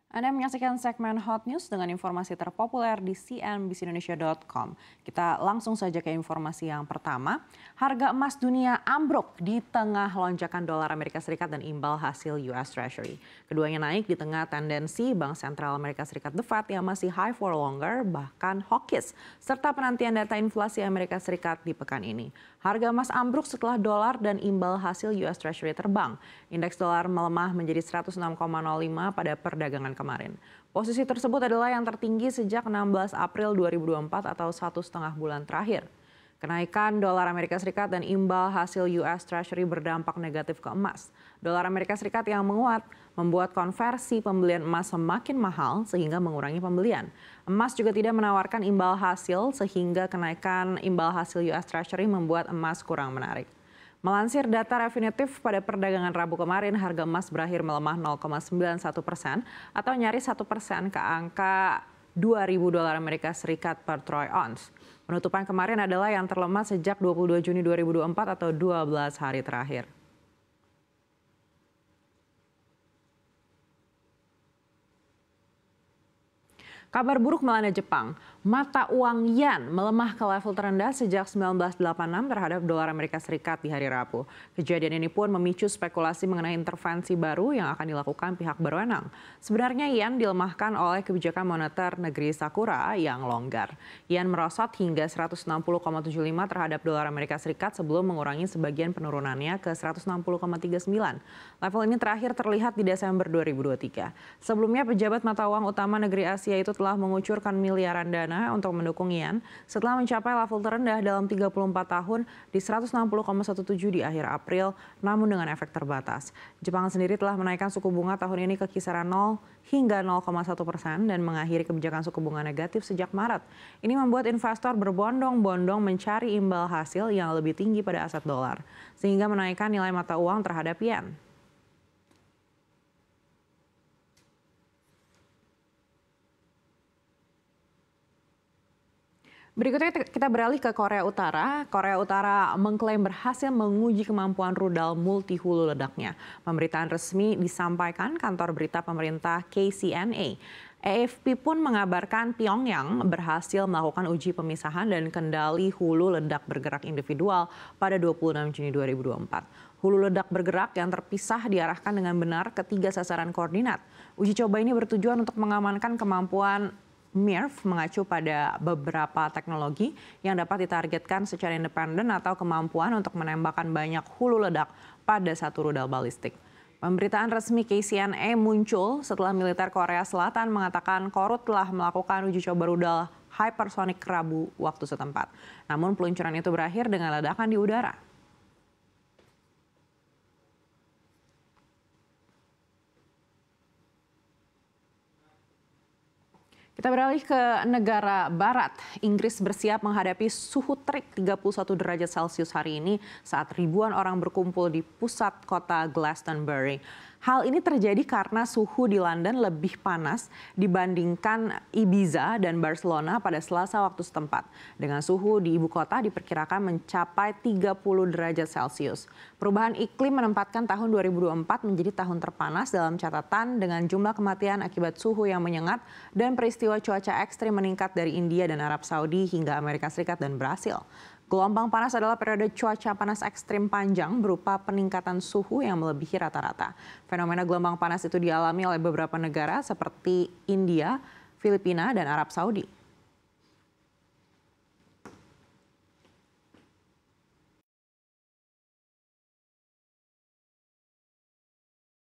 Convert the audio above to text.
Anda menyaksikan segmen Hot News dengan informasi terpopuler di cnbcindonesia.com. Kita langsung saja ke informasi yang pertama. Harga emas dunia ambruk di tengah lonjakan dolar Amerika Serikat dan imbal hasil US Treasury. Keduanya naik di tengah tendensi Bank Sentral Amerika Serikat The Fed yang masih high for longer, bahkan hawkish, serta penantian data inflasi Amerika Serikat di pekan ini. Harga emas ambruk setelah dolar dan imbal hasil US Treasury terbang. Indeks dolar melemah menjadi 106,05 pada perdagangan kemarin. Posisi tersebut adalah yang tertinggi sejak 16 April 2024 atau 1,5 bulan terakhir. Kenaikan dolar Amerika Serikat dan imbal hasil US Treasury berdampak negatif ke emas. Dolar Amerika Serikat yang menguat membuat konversi pembelian emas semakin mahal sehingga mengurangi pembelian. Emas juga tidak menawarkan imbal hasil sehingga kenaikan imbal hasil US Treasury membuat emas kurang menarik. Melansir data Refinitiv pada perdagangan Rabu kemarin, harga emas berakhir melemah 0,91% atau nyaris 1% ke angka 2.000 dolar Amerika Serikat per troy ounce. Penutupan kemarin adalah yang terlemah sejak 22 Juni 2024 atau 12 hari terakhir. Kabar buruk melanda Jepang. Mata uang yen melemah ke level terendah sejak 1986 terhadap dolar Amerika Serikat di hari Rabu. Kejadian ini pun memicu spekulasi mengenai intervensi baru yang akan dilakukan pihak berwenang. Sebenarnya yen dilemahkan oleh kebijakan moneter negeri Sakura yang longgar. Yen merosot hingga 160,75 terhadap dolar Amerika Serikat sebelum mengurangi sebagian penurunannya ke 160,39. Level ini terakhir terlihat di Desember 2023. Sebelumnya pejabat mata uang utama negeri Asia itu telah mengucurkan miliaran dana untuk mendukung yen setelah mencapai level terendah dalam 34 tahun di 160,17 di akhir April, namun dengan efek terbatas. Jepang sendiri telah menaikkan suku bunga tahun ini ke kisaran 0 hingga 0,1% dan mengakhiri kebijakan suku bunga negatif sejak Maret. Ini membuat investor berbondong-bondong mencari imbal hasil yang lebih tinggi pada aset dolar, sehingga menaikkan nilai mata uang terhadap yen. Berikutnya kita beralih ke Korea Utara. Korea Utara mengklaim berhasil menguji kemampuan rudal multi hulu ledaknya. Pemberitaan resmi disampaikan kantor berita pemerintah KCNA. AFP pun mengabarkan Pyongyang berhasil melakukan uji pemisahan dan kendali hulu ledak bergerak individual pada 26 Juni 2024. Hulu ledak bergerak yang terpisah diarahkan dengan benar ke 3 sasaran koordinat. Uji coba ini bertujuan untuk mengamankan kemampuan MIRV mengacu pada beberapa teknologi yang dapat ditargetkan secara independen atau kemampuan untuk menembakkan banyak hulu ledak pada satu rudal balistik. Pemberitaan resmi KCNA muncul setelah militer Korea Selatan mengatakan Korut telah melakukan uji coba rudal hypersonic Rabu waktu setempat. Namun peluncuran itu berakhir dengan ledakan di udara. Kita beralih ke negara barat. Inggris bersiap menghadapi suhu terik 31 derajat Celcius hari ini saat ribuan orang berkumpul di pusat kota Glastonbury. Hal ini terjadi karena suhu di London lebih panas dibandingkan Ibiza dan Barcelona pada Selasa waktu setempat. Dengan suhu di ibu kota diperkirakan mencapai 30 derajat Celcius. Perubahan iklim menempatkan tahun 2024 menjadi tahun terpanas dalam catatan dengan jumlah kematian akibat suhu yang menyengat dan peristiwa cuaca ekstrim meningkat dari India dan Arab Saudi hingga Amerika Serikat dan Brasil. Gelombang panas adalah periode cuaca panas ekstrim panjang berupa peningkatan suhu yang melebihi rata-rata. Fenomena gelombang panas itu dialami oleh beberapa negara seperti India, Filipina, dan Arab Saudi.